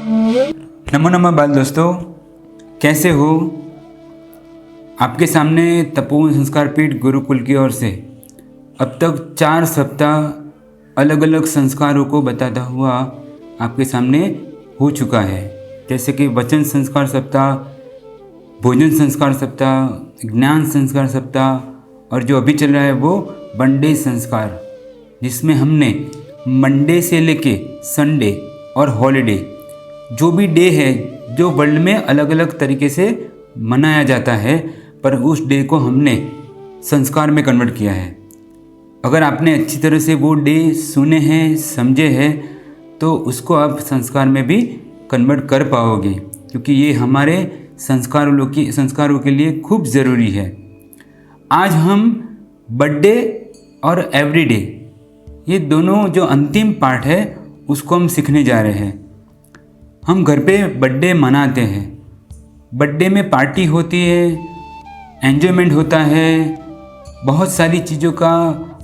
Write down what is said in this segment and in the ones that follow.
नमो नमः बाल दोस्तों, कैसे हो। आपके सामने तपोवन संस्कार पीठ गुरुकुल की ओर से अब तक 4 सप्ताह अलग अलग संस्कारों को बताता हुआ आपके सामने हो चुका है। जैसे कि वचन संस्कार सप्ताह, भोजन संस्कार सप्ताह, ज्ञान संस्कार सप्ताह और जो अभी चल रहा है वो वनडे संस्कार, जिसमें हमने मंडे से लेके संडे और हॉलीडे जो भी डे है जो वर्ल्ड में अलग अलग तरीके से मनाया जाता है, पर उस डे को हमने संस्कार में कन्वर्ट किया है। अगर आपने अच्छी तरह से वो डे सुने हैं, समझे हैं, तो उसको आप संस्कार में भी कन्वर्ट कर पाओगे, क्योंकि ये हमारे संस्कारों के लिए खूब ज़रूरी है। आज हम बर्थडे और एवरीडे, ये दोनों जो अंतिम पार्ट है उसको हम सीखने जा रहे हैं। हम घर पे बर्थडे मनाते हैं, बर्थडे में पार्टी होती है, एन्जॉयमेंट होता है, बहुत सारी चीज़ों का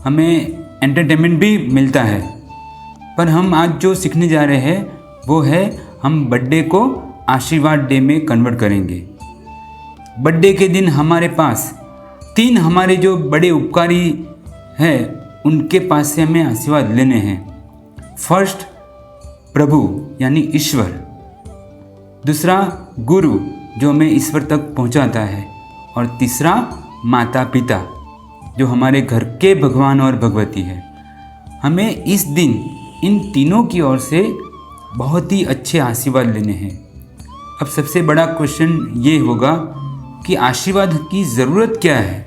हमें एंटरटेनमेंट भी मिलता है। पर हम आज जो सीखने जा रहे हैं वो है, हम बर्थडे को आशीर्वाद डे में कन्वर्ट करेंगे। बर्थडे के दिन हमारे पास 3 हमारे जो बड़े उपकारी हैं उनके पास से हमें आशीर्वाद लेने हैं। फर्स्ट प्रभु यानी ईश्वर, दूसरा गुरु जो हमें ईश्वर तक पहुंचाता है, और तीसरा माता पिता जो हमारे घर के भगवान और भगवती है। हमें इस दिन इन तीनों की ओर से बहुत ही अच्छे आशीर्वाद लेने हैं। अब सबसे बड़ा क्वेश्चन ये होगा कि आशीर्वाद की ज़रूरत क्या है।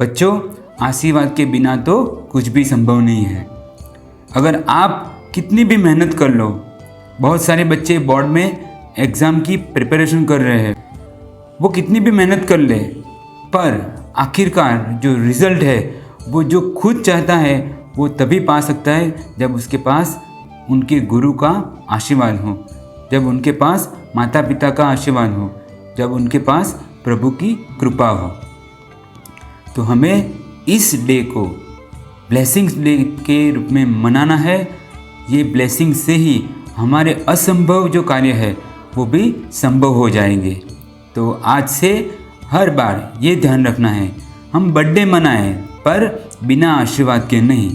बच्चों, आशीर्वाद के बिना तो कुछ भी संभव नहीं है। अगर आप कितनी भी मेहनत कर लो, बहुत सारे बच्चे बोर्ड में एग्ज़ाम की प्रिपरेशन कर रहे हैं, वो कितनी भी मेहनत कर ले, पर आखिरकार जो रिज़ल्ट है वो जो खुद चाहता है वो तभी पा सकता है जब उसके पास उनके गुरु का आशीर्वाद हो, जब उनके पास माता पिता का आशीर्वाद हो, जब उनके पास प्रभु की कृपा हो। तो हमें इस डे को ब्लेसिंग्स डे के रूप में मनाना है। ये ब्लेसिंग से ही हमारे असंभव जो कार्य है वो भी संभव हो जाएंगे। तो आज से हर बार ये ध्यान रखना है, हम बर्थडे मनाएं पर बिना आशीर्वाद के नहीं।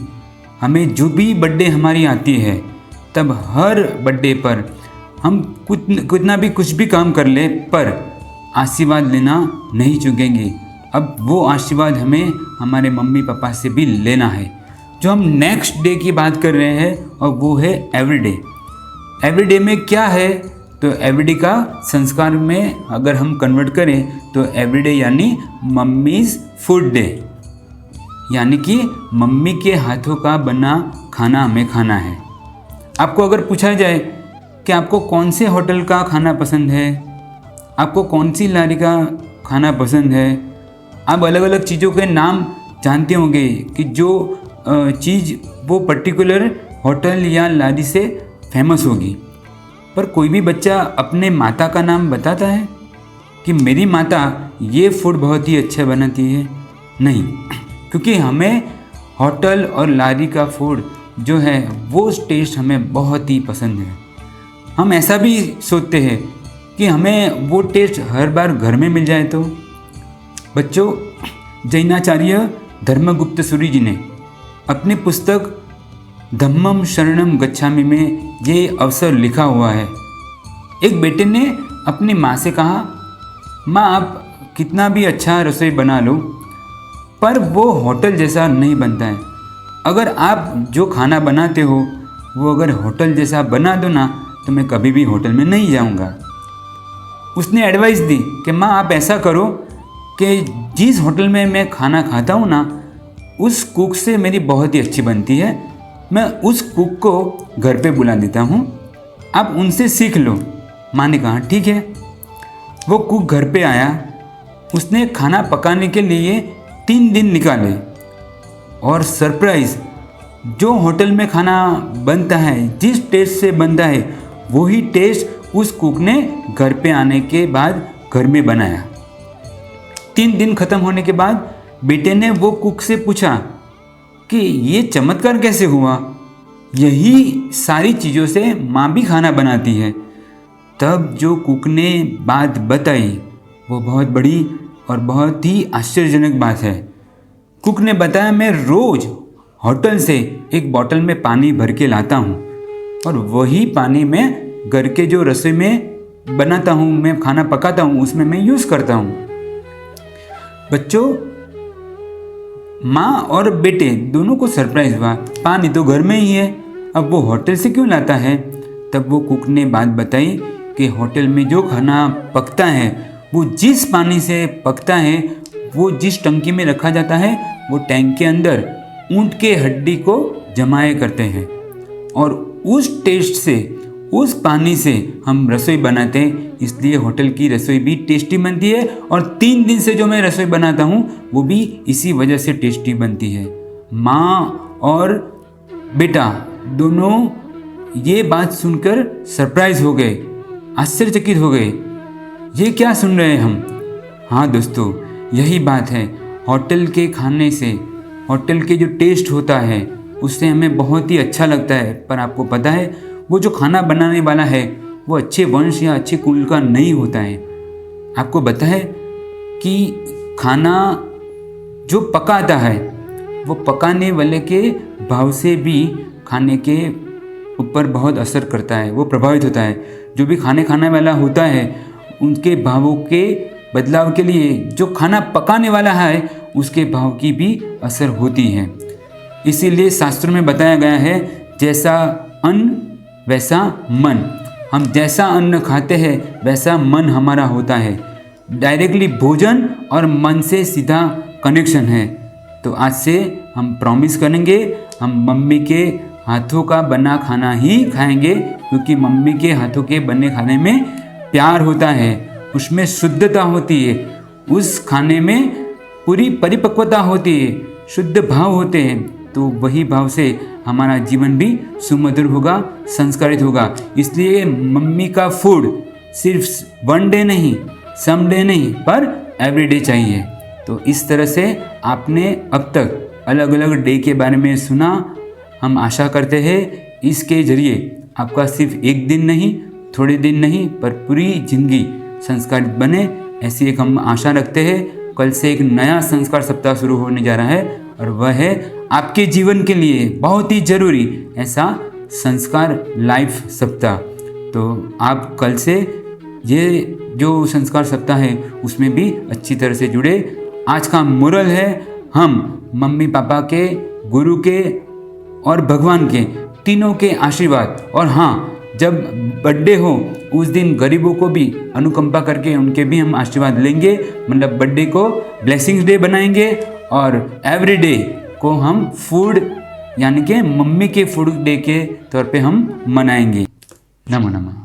हमें जो भी बर्थडे हमारी आती है, तब हर बर्थडे पर हम कुछ भी काम कर ले, पर आशीर्वाद लेना नहीं चूकेंगे। अब वो आशीर्वाद हमें हमारे मम्मी पापा से भी लेना है। जो हम नेक्स्ट डे की बात कर रहे हैं और वो है एवरीडे। एवरीडे में क्या है, तो एवरीडे का संस्कार में अगर हम कन्वर्ट करें तो एवरीडे यानी मम्मीज़ फूड डे, यानी कि मम्मी के हाथों का बना खाना हमें खाना है। आपको अगर पूछा जाए कि आपको कौन से होटल का खाना पसंद है, आपको कौन सी लारी का खाना पसंद है, आप अलग अलग चीज़ों के नाम जानते होंगे कि जो चीज़ वो पर्टिकुलर होटल या लारी से फेमस होगी। पर कोई भी बच्चा अपने माता का नाम बताता है कि मेरी माता ये फूड बहुत ही अच्छा बनाती है? नहीं, क्योंकि हमें होटल और लारी का फूड जो है वो टेस्ट हमें बहुत ही पसंद है। हम ऐसा भी सोचते हैं कि हमें वो टेस्ट हर बार घर में मिल जाए। तो बच्चों, जैनाचार्य धर्मगुप्त सूरी जी ने अपनी पुस्तक धम्मम शरणम गच्छामि में ये अवसर लिखा हुआ है। एक बेटे ने अपनी माँ से कहा, माँ आप कितना भी अच्छा रसोई बना लो, पर वो होटल जैसा नहीं बनता है। अगर आप जो खाना बनाते हो वो अगर होटल जैसा बना दो ना, तो मैं कभी भी होटल में नहीं जाऊँगा। उसने एडवाइस दी कि माँ आप ऐसा करो कि जिस होटल में मैं खाना खाता हूँ ना, उस कुक से मेरी बहुत ही अच्छी बनती है, मैं उस कुक को घर पे बुला देता हूँ, आप उनसे सीख लो। माँ ने कहा ठीक है। वो कुक घर पे आया, उसने खाना पकाने के लिए 3 दिन निकाले, और सरप्राइज़, जो होटल में खाना बनता है, जिस टेस्ट से बनता है, वही टेस्ट उस कुक ने घर पे आने के बाद घर में बनाया। 3 दिन ख़त्म होने के बाद बेटे ने वो कुक से पूछा कि ये चमत्कार कैसे हुआ, यही सारी चीज़ों से माँ भी खाना बनाती है। तब जो कुक ने बात बताई वो बहुत बड़ी और बहुत ही आश्चर्यजनक बात है। कुक ने बताया, मैं रोज़ होटल से एक बोतल में पानी भर के लाता हूँ और वही पानी मैं घर के जो रसोई में बनाता हूँ, मैं खाना पकाता हूँ, उसमें मैं यूज़ करता हूँ। बच्चों, माँ और बेटे दोनों को सरप्राइज हुआ, पानी तो घर में ही है, अब वो होटल से क्यों लाता है। तब वो कुक ने बात बताई कि होटल में जो खाना पकता है वो जिस पानी से पकता है, वो जिस टंकी में रखा जाता है, वो टैंक के अंदर ऊँट के हड्डी को जमाए करते हैं और उस टेस्ट से, उस पानी से हम रसोई बनाते हैं। इसलिए होटल की रसोई भी टेस्टी बनती है और 3 दिन से जो मैं रसोई बनाता हूँ वो भी इसी वजह से टेस्टी बनती है। माँ और बेटा दोनों ये बात सुनकर सरप्राइज हो गए, आश्चर्यचकित हो गए। ये क्या सुन रहे हैं हम। हाँ दोस्तों, यही बात है। होटल के खाने से, होटल के जो टेस्ट होता है उससे हमें बहुत ही अच्छा लगता है, पर आपको पता है वो जो खाना बनाने वाला है वो अच्छे वंश या अच्छे कुल का नहीं होता है। आपको पता है कि खाना जो पकाता है वो पकाने वाले के भाव से भी खाने के ऊपर बहुत असर करता है, वो प्रभावित होता है। जो भी खाने वाला होता है उनके भावों के बदलाव के लिए जो खाना पकाने वाला है उसके भाव की भी असर होती है। इसीलिए शास्त्रों में बताया गया है, जैसा अन्न वैसा मन। हम जैसा अन्न खाते हैं वैसा मन हमारा होता है। डायरेक्टली भोजन और मन से सीधा कनेक्शन है। तो आज से हम प्रॉमिस करेंगे, हम मम्मी के हाथों का बना खाना ही खाएंगे, क्योंकि मम्मी के हाथों के बने खाने में प्यार होता है, उसमें शुद्धता होती है, उस खाने में पूरी परिपक्वता होती है, शुद्ध भाव होते हैं। तो वही भाव से हमारा जीवन भी सुमधुर होगा, संस्कारित होगा। इसलिए मम्मी का फूड सिर्फ 1 डे नहीं, सम डे नहीं, पर एवरीडे चाहिए। तो इस तरह से आपने अब तक अलग अलग डे के बारे में सुना। हम आशा करते हैं इसके जरिए आपका सिर्फ 1 दिन नहीं, थोड़े दिन नहीं, पर पूरी जिंदगी संस्कारित बने, ऐसी एक हम आशा रखते हैं। कल से एक नया संस्कार सप्ताह शुरू होने जा रहा है और वह है आपके जीवन के लिए बहुत ही जरूरी ऐसा संस्कार लाइफ सप्ताह। तो आप कल से ये जो संस्कार सप्ताह है उसमें भी अच्छी तरह से जुड़े। आज का मोरल है, हम मम्मी पापा के, गुरु के और भगवान के तीनों के आशीर्वाद, और हाँ, जब बर्थडे हो उस दिन गरीबों को भी अनुकंपा करके उनके भी हम आशीर्वाद लेंगे। मतलब बर्थडे को ब्लेसिंग्स डे बनाएंगे और एवरीडे को हम फूड यानी कि मम्मी के फूड डे के तौर पे हम मनाएंगे। नमो नमः।